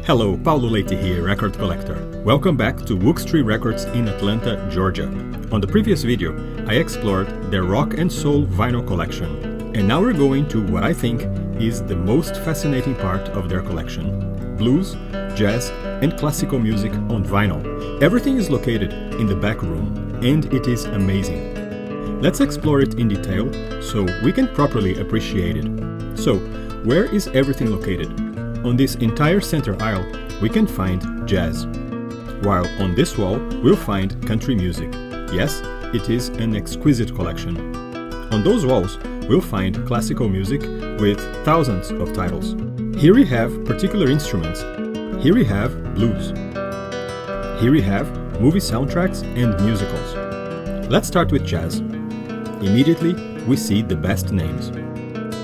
Hello, Paulo Leite here, record collector. Welcome back to Wuxtry Records in Atlanta, Georgia. On the previous video, I explored their rock and soul vinyl collection. And now we're going to what I think is the most fascinating part of their collection: blues, jazz, and classical music on vinyl. Everything is located in the back room, and it is amazing. Let's explore it in detail so we can properly appreciate it. So, where is everything located? On this entire center aisle, we can find jazz, while on this wall, we'll find country music. Yes, it is an exquisite collection. On those walls, we'll find classical music with thousands of titles. Here we have particular instruments. Here we have blues. Here we have movie soundtracks and musicals. Let's start with jazz. Immediately, we see the best names.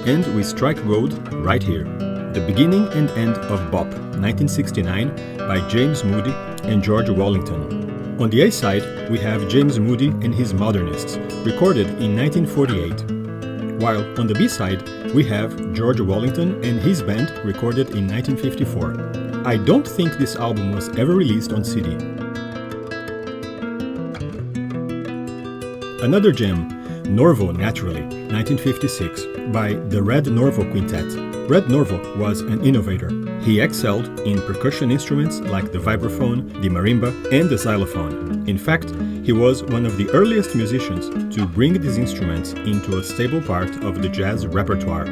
And we strike gold right here. The Beginning and End of Bop, 1969, by James Moody and George Wallington. On the A side, we have James Moody and his Modernists, recorded in 1948. While on the B side, we have George Wallington and his band, recorded in 1954. I don't think this album was ever released on CD. Another gem, Norvo Naturally, 1956, by the Red Norvo Quintet. Red Norvo was an innovator. He excelled in percussion instruments like the vibraphone, the marimba, and the xylophone. In fact, he was one of the earliest musicians to bring these instruments into a stable part of the jazz repertoire.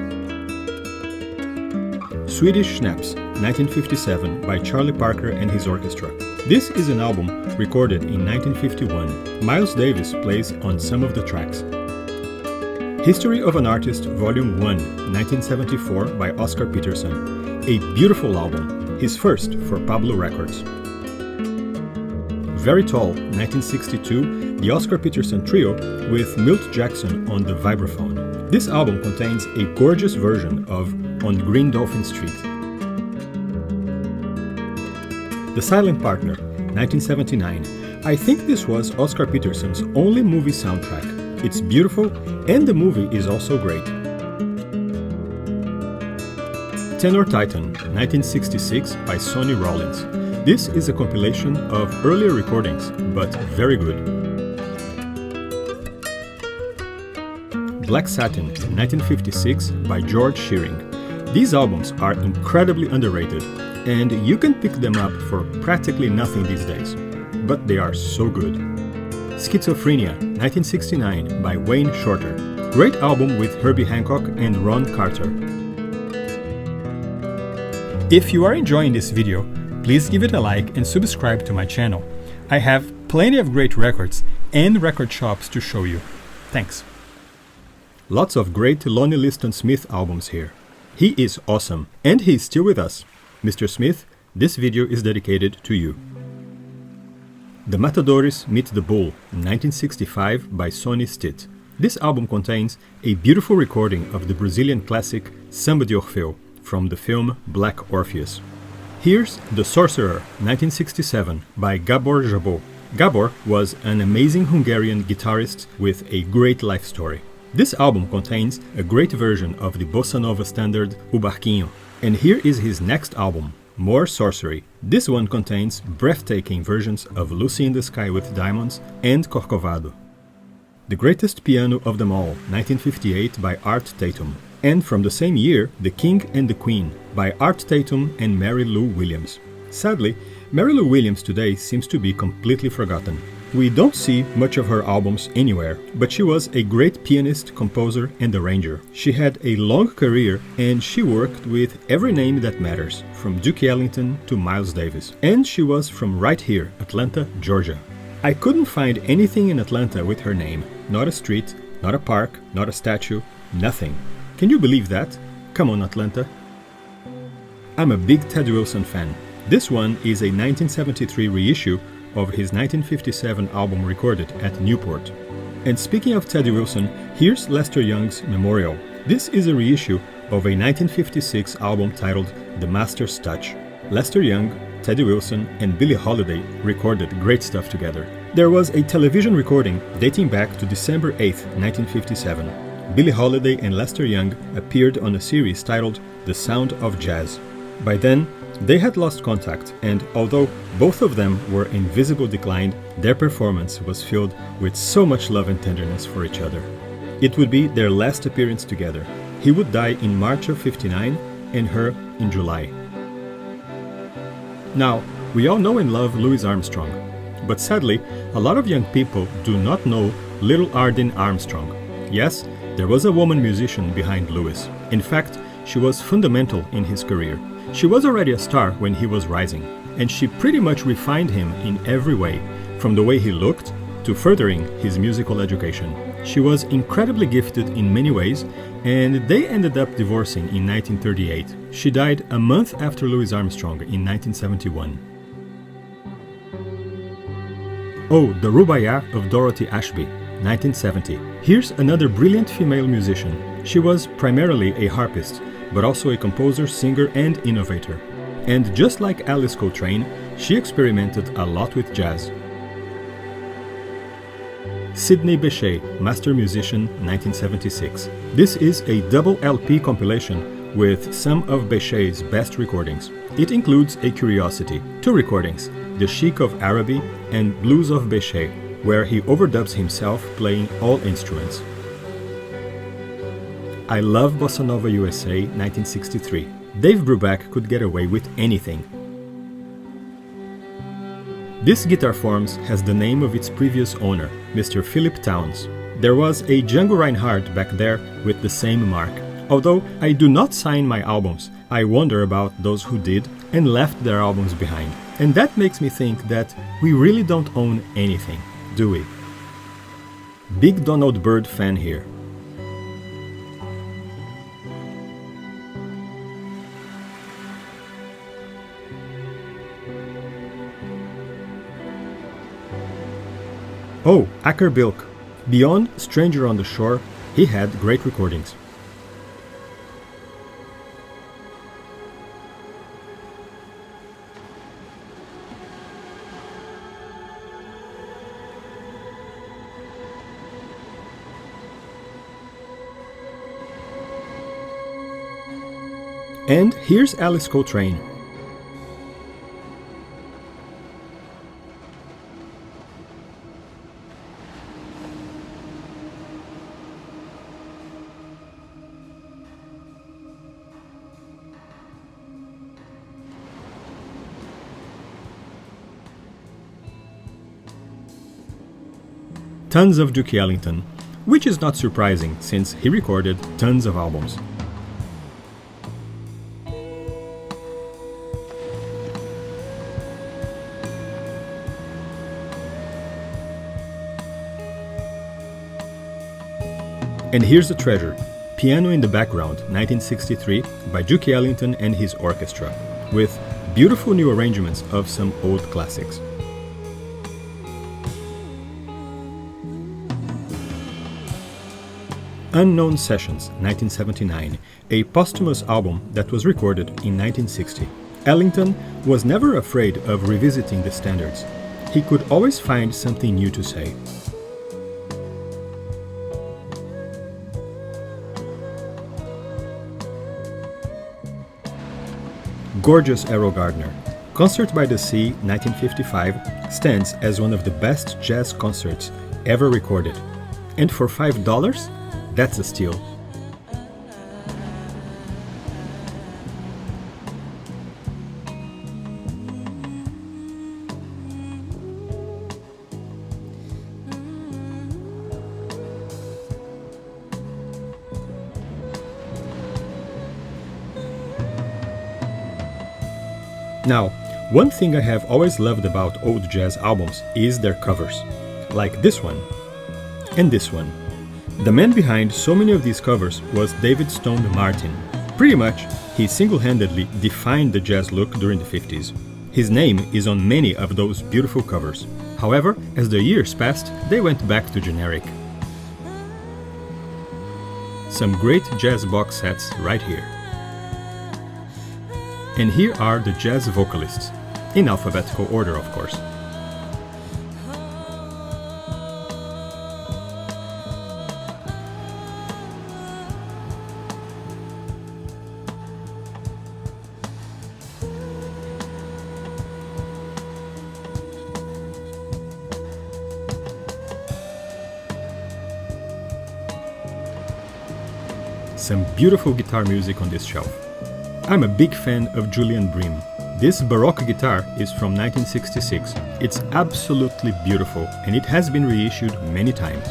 Swedish Schnapps, 1957, by Charlie Parker and his orchestra. This is an album recorded in 1951. Miles Davis plays on some of the tracks. History of an Artist, Volume 1, 1974, by Oscar Peterson. A beautiful album, his first for Pablo Records. Very Tall, 1962, the Oscar Peterson Trio with Milt Jackson on the vibraphone. This album contains a gorgeous version of On Green Dolphin Street. The Silent Partner, 1979. I think this was Oscar Peterson's only movie soundtrack. It's beautiful, and the movie is also great. Tenor Titan, 1966, by Sonny Rollins. This is a compilation of earlier recordings, but very good. Black Satin, 1956, by George Shearing. These albums are incredibly underrated, and you can pick them up for practically nothing these days. But they are so good. Schizophrenia, 1969, by Wayne Shorter. Great album with Herbie Hancock and Ron Carter. If you are enjoying this video, please give it a like and subscribe to my channel. I have plenty of great records and record shops to show you. Thanks. Lots of great Lonnie Liston Smith albums here. He is awesome, and he's still with us. Mr. Smith, this video is dedicated to you. The Matadores Meet the Bull, 1965, by Sonny Stitt. This album contains a beautiful recording of the Brazilian classic Samba de Orfeu from the film Black Orpheus. Here's The Sorcerer, 1967, by Gabor Jabot. Gabor was an amazing Hungarian guitarist with a great life story. This album contains a great version of the bossa nova standard O Barquinho. And here is his next album, More Sorcery. This one contains breathtaking versions of Lucy in the Sky with Diamonds and Corcovado. The Greatest Piano of Them All, 1958, by Art Tatum. And from the same year, The King and the Queen, by Art Tatum and Mary Lou Williams. Sadly, Mary Lou Williams today seems to be completely forgotten. We don't see much of her albums anywhere, but she was a great pianist, composer, and arranger. She had a long career, and she worked with every name that matters, from Duke Ellington to Miles Davis. And she was from right here, Atlanta, Georgia. I couldn't find anything in Atlanta with her name. Not a street, not a park, not a statue, nothing. Can you believe that? Come on, Atlanta. I'm a big Ted Wilson fan. This one is a 1973 reissue of his 1957 album recorded at Newport. And speaking of Teddy Wilson, here's Lester Young's Memorial. This is a reissue of a 1956 album titled The Master's Touch. Lester Young, Teddy Wilson, and Billie Holiday recorded great stuff together. There was a television recording dating back to December 8, 1957. Billie Holiday and Lester Young appeared on a series titled The Sound of Jazz. By then, They had lost contact, and although both of them were in visible decline, their performance was filled with so much love and tenderness for each other. It would be their last appearance together. He would die in March of '59 and her in July. Now, we all know and love Louis Armstrong, but sadly, a lot of young people do not know little Ardyn Armstrong. Yes, there was a woman musician behind Louis. In fact, she was fundamental in his career. She was already a star when he was rising, and she pretty much refined him in every way, from the way he looked to furthering his musical education. She was incredibly gifted in many ways, and they ended up divorcing in 1938. She died a month after Louis Armstrong in 1971. Oh, the Rubaiyat of Dorothy Ashby, 1970. Here's another brilliant female musician. She was primarily a harpist, but also a composer, singer, and innovator. And just like Alice Coltrane, she experimented a lot with jazz. Sidney Bechet, Master Musician, 1976. This is a double LP compilation with some of Bechet's best recordings. It includes a curiosity, 2 recordings, The Chic of Araby and Blues of Bechet, where he overdubs himself playing all instruments. I Love Bossa Nova USA, 1963. Dave Brubeck could get away with anything. This guitar forms has the name of its previous owner, Mr. Philip Towns. There was a Django Reinhardt back there with the same mark. Although I do not sign my albums, I wonder about those who did and left their albums behind. And that makes me think that we really don't own anything, do we? Big Donald Byrd fan here. Oh, Acker Bilk. Beyond Stranger on the Shore, he had great recordings. And here's Alice Coltrane. Tons of Duke Ellington, which is not surprising since he recorded tons of albums. And here's the treasure, Piano in the Background, 1963, by Duke Ellington and his orchestra, with beautiful new arrangements of some old classics. Unknown Sessions, 1979, a posthumous album that was recorded in 1960. Ellington was never afraid of revisiting the standards. He could always find something new to say. Gorgeous Errol Gardner. Concert by the Sea, 1955, stands as one of the best jazz concerts ever recorded. And for $5? That's a steal. Now, one thing I have always loved about old jazz albums is their covers, like this one and this one. The man behind so many of these covers was David Stone Martin. Pretty much, he single-handedly defined the jazz look during the 50s. His name is on many of those beautiful covers. However, as the years passed, they went back to generic. Some great jazz box sets right here. And here are the jazz vocalists, in alphabetical order of course. some beautiful guitar music on this shelf. I'm a big fan of Julian Bream. This Baroque guitar is from 1966. It's absolutely beautiful and it has been reissued many times.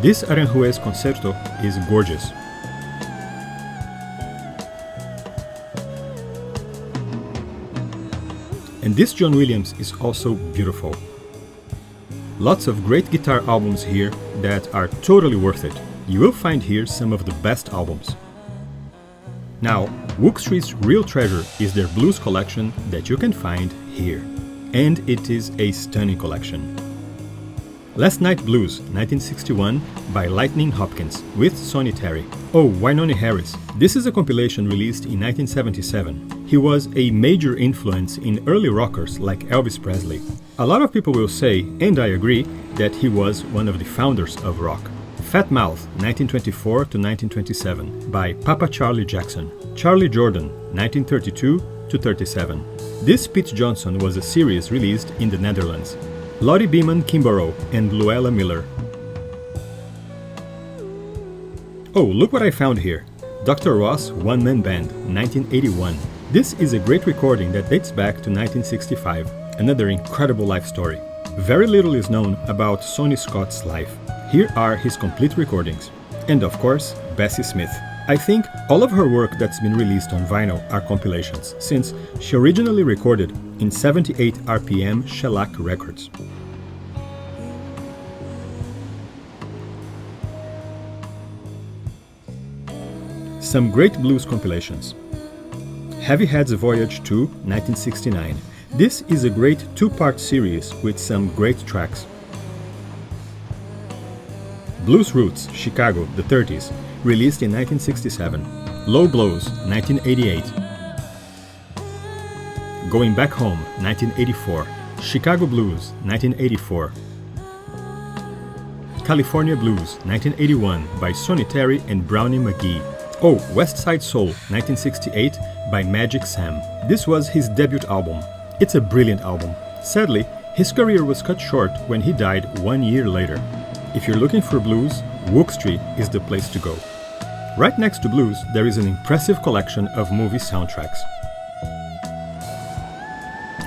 This Aranjuez concerto is gorgeous. And this John Williams is also beautiful. Lots of great guitar albums here that are totally worth it. You will find here some of the best albums. Now, Wuxtry's real treasure is their blues collection that you can find here. And it is a stunning collection. Last Night Blues, 1961, by Lightning Hopkins, with Sonny Terry. Oh, Wynonie Harris. This is a compilation released in 1977. He was a major influence in early rockers like Elvis Presley. A lot of people will say, and I agree, that he was one of the founders of rock. Fat Mouth, 1924 to 1927, by Papa Charlie Jackson. Charlie Jordan, 1932 to 37. This Pete Johnson was a series released in the Netherlands. Lottie Beeman Kimborough and Luella Miller. Oh, look what I found here. Dr. Ross One Man Band, 1981. This is a great recording that dates back to 1965, another incredible life story. Very little is known about Sonny Scott's life. Here are his complete recordings. And of course, Bessie Smith. I think all of her work that's been released on vinyl are compilations, since she originally recorded in 78 RPM shellac records. Some great blues compilations. Heavy Head's Voyage to 1969. This is a great two-part series with some great tracks. Blues Roots, Chicago, the 30s, released in 1967. Low Blows, 1988. Going Back Home, 1984. Chicago Blues, 1984. California Blues, 1981, by Sonny Terry and Brownie McGhee. Oh, West Side Soul, 1968, by Magic Sam. This was his debut album. It's a brilliant album. Sadly, his career was cut short when he died 1 year later. If you're looking for blues, Wuxtry is the place to go. Right next to blues, there is an impressive collection of movie soundtracks.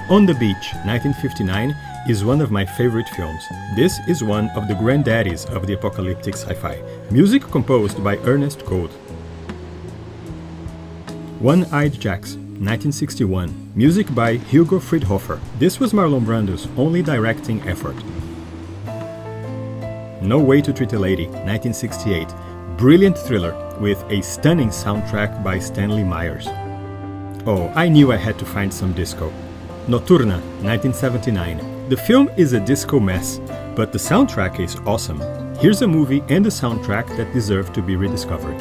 On the Beach, 1959, is one of my favorite films. This is one of the granddaddies of the apocalyptic sci-fi. Music composed by Ernest Gold. One-Eyed Jacks, 1961. Music by Hugo Friedhofer. This was Marlon Brando's only directing effort. No Way to Treat a Lady, 1968. Brilliant thriller with a stunning soundtrack by Stanley Myers. Oh, I knew I had to find some disco. Noturna, 1979. The film is a disco mess, but the soundtrack is awesome. Here's a movie and a soundtrack that deserve to be rediscovered.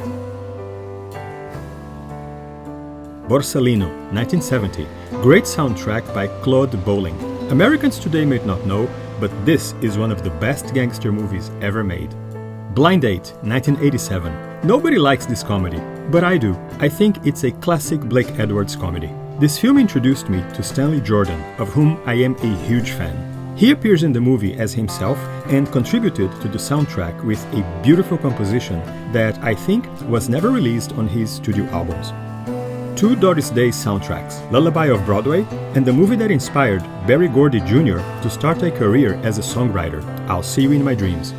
Borsalino, 1970. Great soundtrack by Claude Bolling. Americans today may not know, but this is one of the best gangster movies ever made. Blind Date, 1987. Nobody likes this comedy, but I do. I think it's a classic Blake Edwards comedy. This film introduced me to Stanley Jordan, of whom I am a huge fan. He appears in the movie as himself and contributed to the soundtrack with a beautiful composition that I think was never released on his studio albums. Two Doris Day soundtracks, Lullaby of Broadway and the movie that inspired Berry Gordy Jr. to start a career as a songwriter, I'll See You in My Dreams.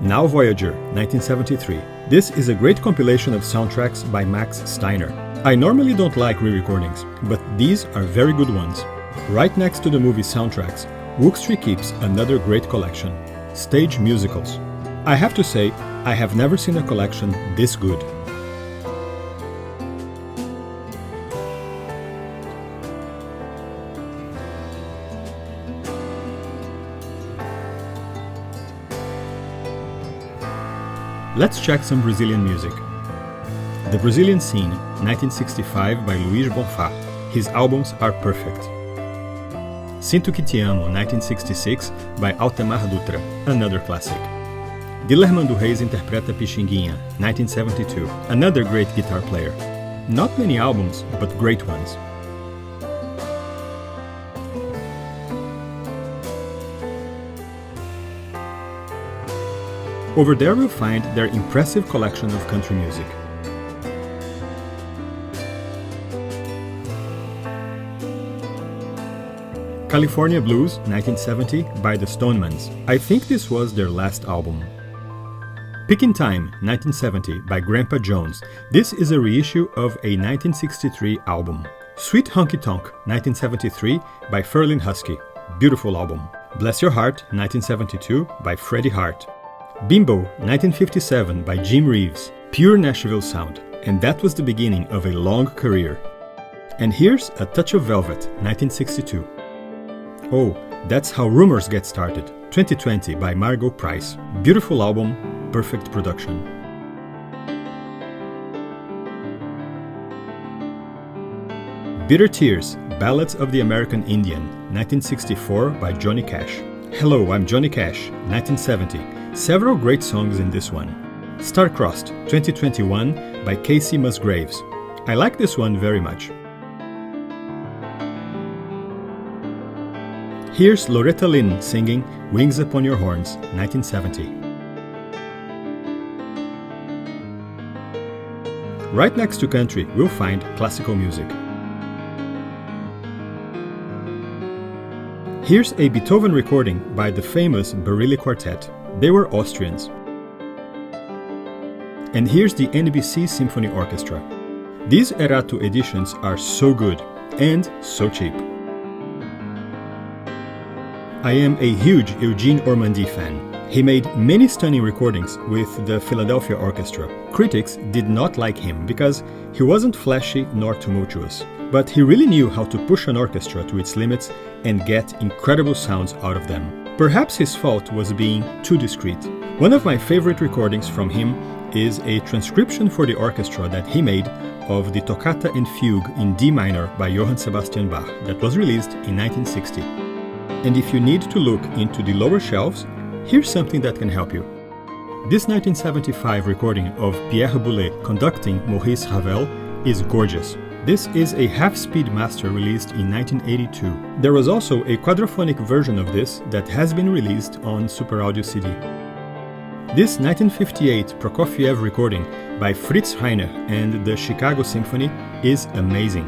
Now Voyager, 1973. This is a great compilation of soundtracks by Max Steiner. I normally don't like re-recordings, but these are very good ones. Right next to the movie soundtracks, Wuxtry keeps another great collection, stage musicals. I have to say, I have never seen a collection this good. Let's check some Brazilian music. The Brazilian Scene, 1965 by Luiz Bonfá. His albums are perfect. Sinto Que Te Amo, 1966 by Altemar Dutra, another classic. Dilermando Reis interpreta Pixinguinha, 1972, another great guitar player. Not many albums, but great ones. Over there you'll find their impressive collection of country music. California Blues, 1970, by the Stonemans. I think this was their last album. Pickin' Time, 1970, by Grandpa Jones. This is a reissue of a 1963 album. Sweet Honky Tonk, 1973, by Ferlin Husky. Beautiful album. Bless Your Heart, 1972, by Freddie Hart. Bimbo, 1957, by Jim Reeves. Pure Nashville sound. And that was the beginning of a long career. And here's A Touch of Velvet, 1962. Oh, That's How Rumors Get Started, 2020, by Margot Price. Beautiful album, perfect production. Bitter Tears, Ballads of the American Indian, 1964, by Johnny Cash. Hello, I'm Johnny Cash, 1970. Several great songs in this one. Star-Crossed, 2021, by Casey Musgraves. I like this one very much. Here's Loretta Lynn singing Wings Upon Your Horns, 1970. Right next to country, we'll find classical music. Here's a Beethoven recording by the famous Barilli Quartet. They were Austrians. And here's the NBC Symphony Orchestra. These Erato editions are so good and so cheap. I am a huge Eugene Ormandy fan. He made many stunning recordings with the Philadelphia Orchestra. Critics did not like him because he wasn't flashy nor tumultuous, but he really knew how to push an orchestra to its limits and get incredible sounds out of them. Perhaps his fault was being too discreet. One of my favorite recordings from him is a transcription for the orchestra that he made of the Toccata and Fugue in D minor by Johann Sebastian Bach that was released in 1960. And if you need to look into the lower shelves, here's something that can help you. This 1975 recording of Pierre Boulez conducting Maurice Ravel is gorgeous. This is a half-speed master released in 1982. There was also a quadraphonic version of this that has been released on Super Audio CD. This 1958 Prokofiev recording by Fritz Reiner and the Chicago Symphony is amazing.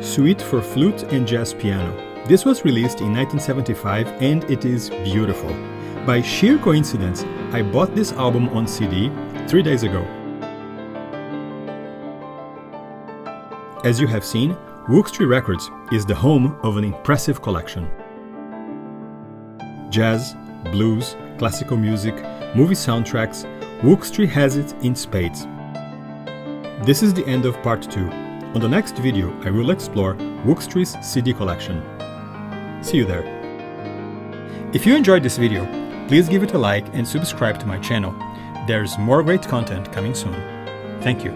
Suite for Flute and Jazz Piano. This was released in 1975 and it is beautiful. By sheer coincidence, I bought this album on CD 3 days ago. As you have seen, Wuxtry Records is the home of an impressive collection. Jazz, blues, classical music, movie soundtracks, Wuxtry has it in spades. This is the end of part 2. On the next video, I will explore Wuxtry's CD collection. See you there. If you enjoyed this video, please give it a like and subscribe to my channel. There's more great content coming soon. Thank you.